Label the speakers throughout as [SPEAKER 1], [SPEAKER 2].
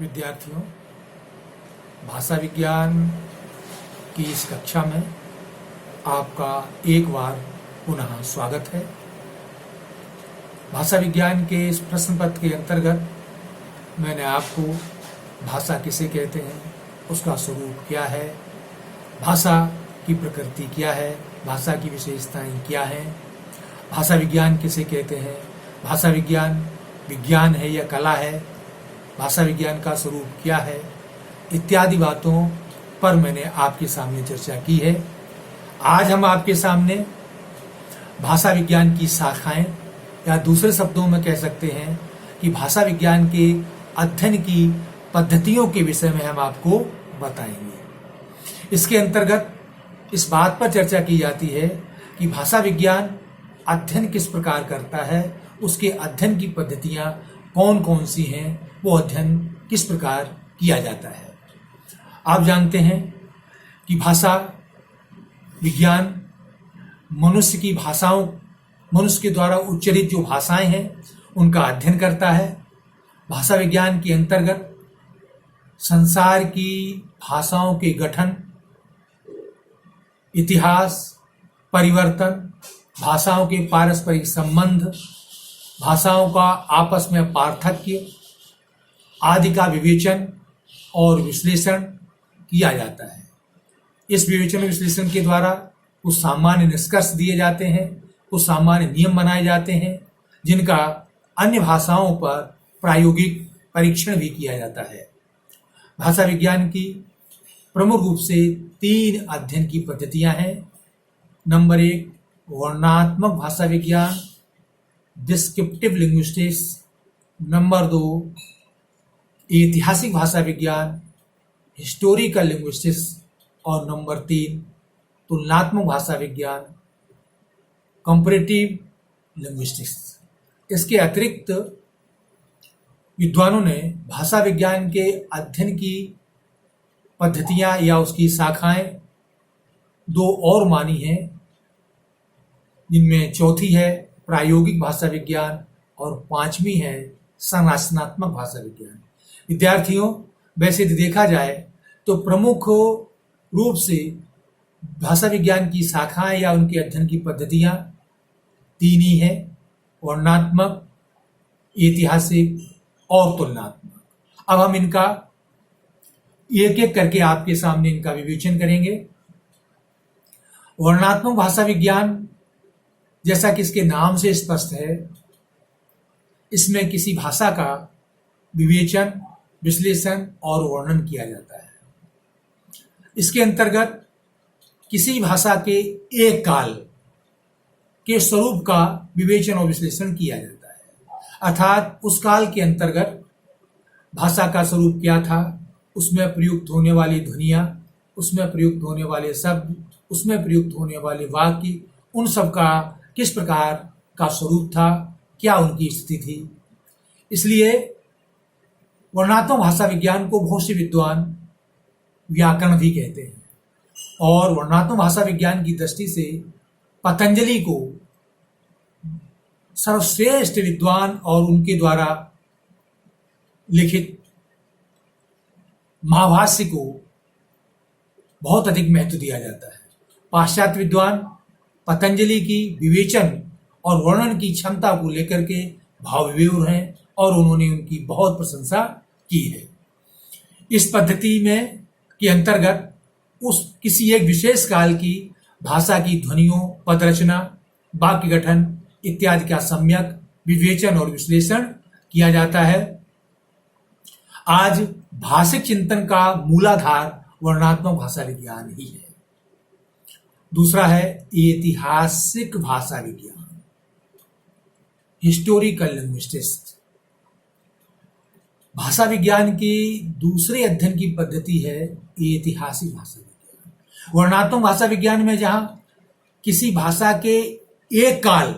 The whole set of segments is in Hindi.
[SPEAKER 1] विद्यार्थियों, भाषा विज्ञान की इस कक्षा में आपका एक बार पुनः स्वागत है। भाषा विज्ञान के इस प्रश्न पत्र के अंतर्गत मैंने आपको भाषा किसे कहते हैं, उसका स्वरूप क्या है, भाषा की प्रकृति क्या है, भाषा की विशेषताएं क्या हैं, भाषा विज्ञान किसे कहते हैं, भाषा विज्ञान विज्ञान है या कला है, भाषा विज्ञान का स्वरूप क्या है, इत्यादि बातों पर मैंने आपके सामने चर्चा की है। आज हम आपके सामने भाषा विज्ञान की शाखाएं या दूसरे शब्दों में कह सकते हैं कि भाषा विज्ञान के अध्ययन की पद्धतियों के विषय में हम आपको बताएंगे। इसके अंतर्गत इस बात पर चर्चा की जाती है कि भाषा विज्ञान अध्ययन किस प्रकार करता है, उसके अध्ययन की पद्धतियां कौन कौन सी हैं, वो अध्ययन किस प्रकार किया जाता है। आप जानते हैं कि भाषा विज्ञान मनुष्य की भाषाओं, मनुष्य के द्वारा उच्चरित जो भाषाएं हैं उनका अध्ययन करता है। भाषा विज्ञान के अंतर्गत संसार की भाषाओं के गठन, इतिहास, परिवर्तन, भाषाओं के पारस्परिक संबंध, भाषाओं का आपस में पार्थक्य आदि का विवेचन और विश्लेषण किया जाता है। इस विवेचन और विश्लेषण के द्वारा कुछ सामान्य निष्कर्ष दिए जाते हैं, कुछ सामान्य नियम बनाए जाते हैं, जिनका अन्य भाषाओं पर प्रायोगिक परीक्षण भी किया जाता है। भाषा विज्ञान की प्रमुख रूप से 3 अध्ययन की पद्धतियां हैं। नंबर 1 वर्णनात्मक भाषा विज्ञान, डिस्क्रिप्टिव लिंग्विस्टिक्स। नंबर 2 ऐतिहासिक भाषा विज्ञान, हिस्टोरिकल लिंग्विस्टिक्स। और नंबर 3 तुलनात्मक भाषा विज्ञान, कंपैरेटिव लिंग्विस्टिक्स। इसके अतिरिक्त विद्वानों ने भाषा विज्ञान के अध्ययन की पद्धतियां या उसकी शाखाएं 2 और मानी हैं, जिनमें चौथी है प्रायोगिक भाषा विज्ञान और 5वीं है संरचनात्मक भाषा विज्ञान। विद्यार्थियों, वैसे देखा जाए तो प्रमुख रूप से भाषा विज्ञान की शाखाएं या उनके अध्ययन की पद्धतियां 3 ही हैं, वर्णनात्मक, ऐतिहासिक और तुलनात्मक। अब हम इनका एक एक करके आपके सामने इनका विवेचन करेंगे। वर्णनात्मक भाषा विज्ञान, जैसा कि इसके नाम से स्पष्ट है, इसमें किसी भाषा का विवेचन, विश्लेषण और वर्णन किया जाता है। इसके अंतर्गत किसी भाषा के एक काल के स्वरूप का विवेचन और विश्लेषण किया जाता है, अर्थात उस काल के अंतर्गत भाषा का स्वरूप क्या था, उसमें प्रयुक्त होने वाली ध्वनियां, उसमें प्रयुक्त होने वाले शब्द, उसमें प्रयुक्त होने वाले वाक्य, उन सब का किस प्रकार का स्वरूप था, क्या उनकी स्थिति थी। इसलिए वर्णनात्मक भाषा विज्ञान को बहुत से विद्वान व्याकरण भी कहते हैं, और वर्णनात्मक भाषा विज्ञान की दृष्टि से पतंजलि को सर्वश्रेष्ठ विद्वान और उनके द्वारा लिखित महाभाष्य को बहुत अधिक महत्व दिया जाता है। पाश्चात्य विद्वान पतंजलि की विवेचन और वर्णन की क्षमता को लेकर के भावविभोर हैं और उन्होंने उनकी बहुत प्रशंसा की है। इस पद्धति में के अंतर्गत उस किसी एक विशेष काल की भाषा की ध्वनियों, पद रचना, वाक्य गठन इत्यादि का सम्यक विवेचन और विश्लेषण किया जाता है। आज भाषिक चिंतन का मूलाधार वर्णनात्मक भाषा विज्ञान ही है। दूसरा है ऐतिहासिक भाषा विज्ञान, हिस्टोरिकल लिंग्विस्टिक्स। भाषा विज्ञान की दूसरे अध्ययन की पद्धति है ऐतिहासिक भाषा विज्ञान। वर्णनात्मक भाषा विज्ञान में जहां किसी भाषा के एक काल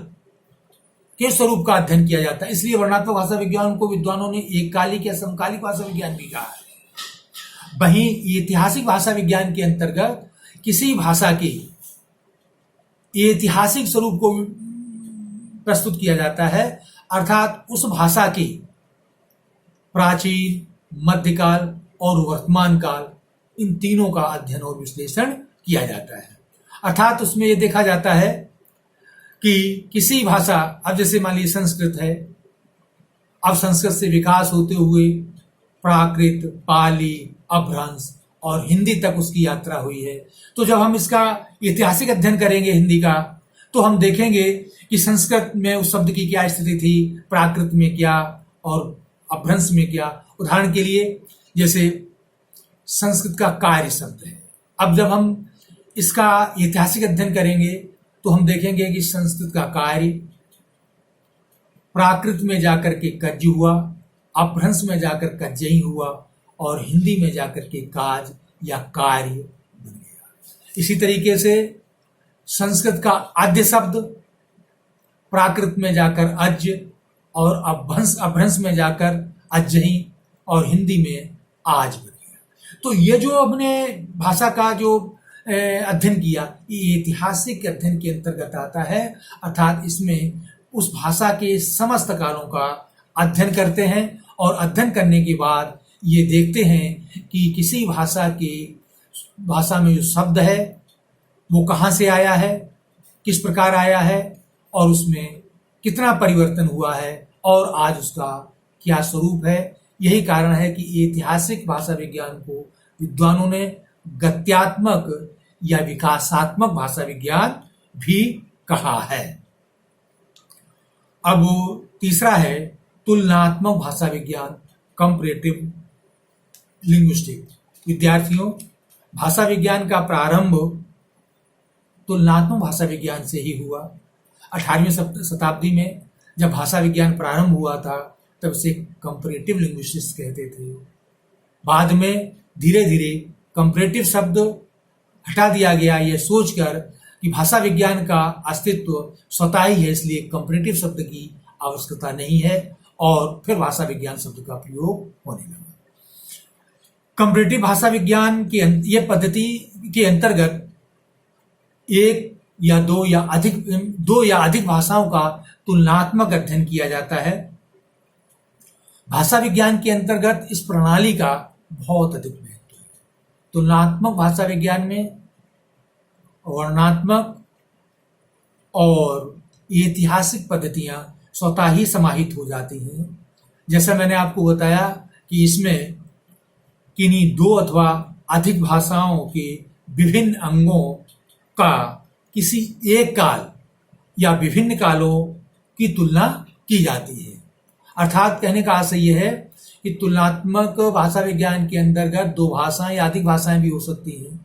[SPEAKER 1] के स्वरूप का अध्ययन किया जाता है, इसलिए वर्णनात्मक भाषा विज्ञान को विद्वानों ने एककालिक या समकालिक भाषा विज्ञान भी कहा है। वहीं ऐतिहासिक भाषा विज्ञान के अंतर्गत किसी भाषा के ऐतिहासिक स्वरूप को प्रस्तुत किया जाता है, अर्थात उस भाषा के प्राचीन, मध्यकाल और वर्तमान काल, इन तीनों का अध्ययन और विश्लेषण किया जाता है। अर्थात उसमें ये देखा जाता है कि किसी भाषा, अब जैसे मान लीजिए संस्कृत है, अब संस्कृत से विकास होते हुए प्राकृत, पाली, अपभ्रंश और हिंदी तक उसकी यात्रा हुई है। तो जब हम इसका ऐतिहासिक अध्ययन करेंगे हिंदी का, तो हम देखेंगे कि संस्कृत में उस शब्द की क्या स्थिति थी, प्राकृत में क्या और अपभ्रंश में क्या। उदाहरण के लिए जैसे संस्कृत का कार्य शब्द है, अब जब हम इसका ऐतिहासिक अध्ययन करेंगे तो हम देखेंगे कि संस्कृत का कार्य प्राकृत में जाकर के कज्ज हुआ, अपभ्रंश में जाकर कज्जई हुआ और हिंदी में जाकर के काज या कार्य बन गया। इसी तरीके से संस्कृत का आद्य शब्द प्राकृत में जाकर अज और अपभ्रंश में जाकर अज्जही और हिंदी में आज बन गया। तो ये जो अपने भाषा का जो अध्ययन किया, ये ऐतिहासिक अध्ययन के अंतर्गत आता है। अर्थात इसमें उस भाषा के समस्त कालों का अध्ययन करते हैं और अध्ययन करने के बाद ये देखते हैं कि किसी भाषा में जो शब्द है वो कहाँ से आया है, किस प्रकार आया है और उसमें कितना परिवर्तन हुआ है और आज उसका क्या स्वरूप है। यही कारण है कि ऐतिहासिक भाषा विज्ञान को विद्वानों ने गत्यात्मक या विकासात्मक भाषा विज्ञान भी कहा है। अब तीसरा है तुलनात्मक भाषा विज्ञान, कंपैरेटिव लिंग्विस्टिक। विद्यार्थियों, भाषा विज्ञान का प्रारंभ तुलनात्मक भाषा विज्ञान से ही हुआ। 18वीं शताब्दी में जब भाषा विज्ञान प्रारंभ हुआ था तब से कंपैरेटिव लिंग्विस्टिक्स कहते थे। बाद में धीरे धीरे कंपैरेटिव शब्द हटा दिया गया, ये सोचकर कि भाषा विज्ञान का अस्तित्व स्वतः ही है, इसलिए कंपैरेटिव शब्द की आवश्यकता नहीं है और फिर भाषा विज्ञान शब्द का प्रयोग होने लगा। कंपैरेटिव भाषा विज्ञान की ये पद्धति के अंतर्गत एक या दो या अधिक भाषाओं का तुलनात्मक अध्ययन किया जाता है। भाषा विज्ञान के अंतर्गत इस प्रणाली का बहुत अधिक महत्व है। तुलनात्मक भाषा विज्ञान में वर्णनात्मक और ऐतिहासिक पद्धतियां स्वतः ही समाहित हो जाती हैं। जैसा मैंने आपको बताया कि इसमें किन्हीं दो अथवा अधिक भाषाओं के विभिन्न अंगों का किसी एक काल या विभिन्न कालों की तुलना की जाती है। अर्थात कहने का आशय यह है कि तुलनात्मक भाषा विज्ञान के अंतर्गत दो भाषाएं या अधिक भाषाएं भी हो सकती हैं।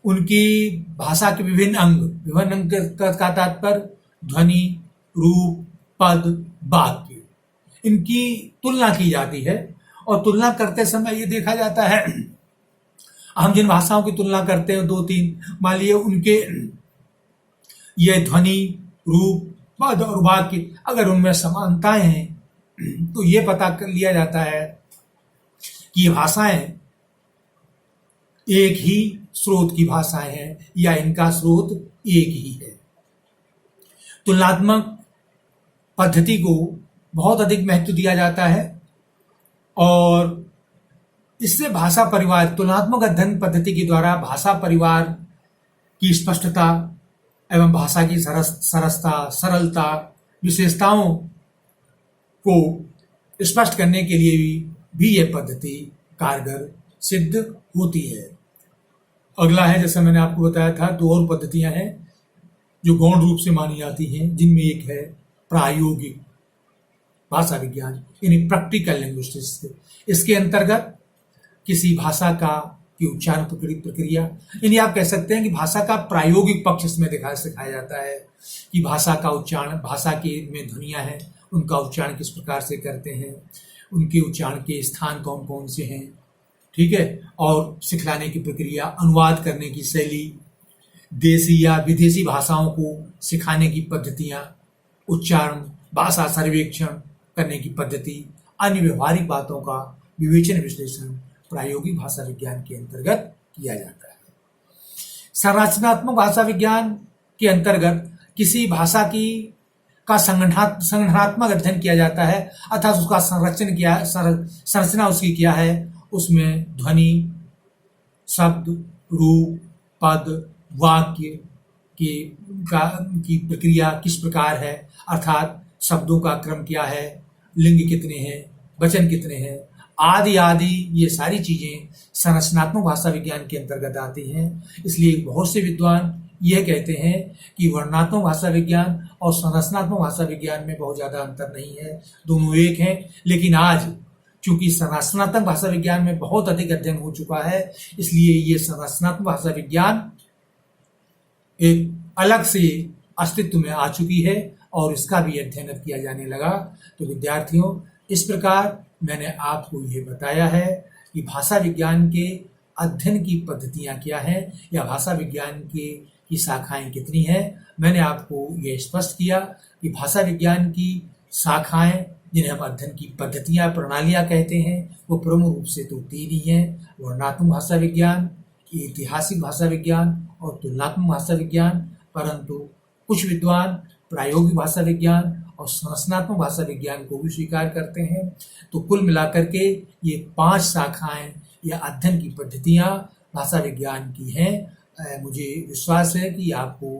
[SPEAKER 1] उनकी भाषा के विभिन्न अंग का तात्पर्य ध्वनि, रूप, पद, वाक्य, इनकी तुलना की जाती है। और तुलना करते समय ये देखा जाता है, हम जिन भाषाओं की तुलना करते हैं दो तीन, मान लीजिए उनके ये ध्वनि, रूप, पद और वाक्य, अगर उनमें समानताएं हैं तो ये पता कर लिया जाता है कि ये भाषाएं एक ही स्रोत की भाषाएं हैं या इनका स्रोत एक ही है। तुलनात्मक पद्धति को बहुत अधिक महत्व दिया जाता है और इससे भाषा परिवार, तुलनात्मक अध्ययन पद्धति के द्वारा भाषा परिवार की स्पष्टता एवं भाषा की सरसता, सरलता, विशेषताओं को स्पष्ट करने के लिए भी यह पद्धति कारगर सिद्ध होती है। अगला है, जैसा मैंने आपको बताया था, दो और पद्धतियां हैं जो गौण रूप से मानी जाती हैं, जिनमें एक है प्रायोगिक भाषा विज्ञान यानी प्रैक्टिकल लिंग्विस्टिक्स। इसके अंतर्गत किसी भाषा का की उच्चारण प्रक्रिया, यानी आप कह सकते हैं कि भाषा का प्रायोगिक पक्ष इसमें सिखाया जाता है कि भाषा का उच्चारण, भाषा के में ध्वनियां हैं, उनका उच्चारण किस प्रकार से करते हैं, उनके उच्चारण के स्थान कौन कौन से हैं, ठीक है, और सिखलाने की प्रक्रिया, अनुवाद करने की शैली, देसी या विदेशी भाषाओं को सिखाने की पद्धतियां, उच्चारण, भाषा सर्वेक्षण करने की पद्धति, अन्य व्यवहारिक बातों का विवेचन विश्लेषण प्रायोगिक भाषा विज्ञान के अंतर्गत किया जाता है। संरचनात्मक भाषा विज्ञान के अंतर्गत किसी भाषा की का संगठनात्मक अध्ययन किया जाता है, अर्थात उसका संरचना उसकी क्या है, उसमें ध्वनि, शब्द, रूप, पद, वाक्य की प्रक्रिया किस प्रकार है, अर्थात शब्दों का क्रम क्या है, लिंग कितने हैं, वचन कितने हैं, आदि आदि, ये सारी चीजें संरचनात्मक भाषा विज्ञान के अंतर्गत आती हैं। इसलिए बहुत से विद्वान यह कहते हैं कि वर्णनात्मक भाषा विज्ञान और संरचनात्मक भाषा विज्ञान में बहुत ज्यादा अंतर नहीं है, दोनों एक हैं। लेकिन आज चूंकि संरचनात्मक भाषा विज्ञान में बहुत अधिक अध्ययन हो चुका है, इसलिए ये संरचनात्मक भाषा विज्ञान एक अलग से अस्तित्व में आ चुकी है और इसका भी अध्ययन किया जाने लगा। तो विद्यार्थियों, इस प्रकार मैंने आपको यह बताया है कि भाषा विज्ञान के अध्ययन की पद्धतियां क्या हैं या भाषा विज्ञान की शाखाएं कितनी हैं। मैंने आपको यह स्पष्ट किया कि भाषा विज्ञान की शाखाएं, जिन्हें हम अध्ययन की पद्धतियां, प्रणालियां कहते हैं, वो प्रमुख रूप से तो 3 ही हैं: वर्णनात्मक भाषा विज्ञान, ऐतिहासिक भाषा विज्ञान और तुलनात्मक भाषा विज्ञान। परंतु कुछ विद्वान प्रायोगिक भाषा विज्ञान और संरचनात्मक भाषा विज्ञान को भी स्वीकार करते हैं। तो कुल मिलाकर के ये 5 शाखाएं या अध्ययन की पद्धतियां भाषा विज्ञान की हैं। मुझे विश्वास है कि आपको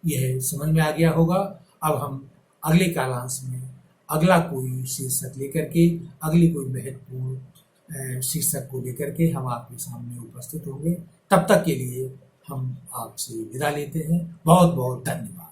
[SPEAKER 1] यह समझ में आ गया होगा। अब हम अगले कालांश में अगला कोई शीर्षक लेकर के, अगली कोई महत्वपूर्ण शीर्षक को लेकर के हम आपके सामने उपस्थित होंगे। तब तक के लिए हम आपसे विदा लेते हैं। बहुत बहुत धन्यवाद।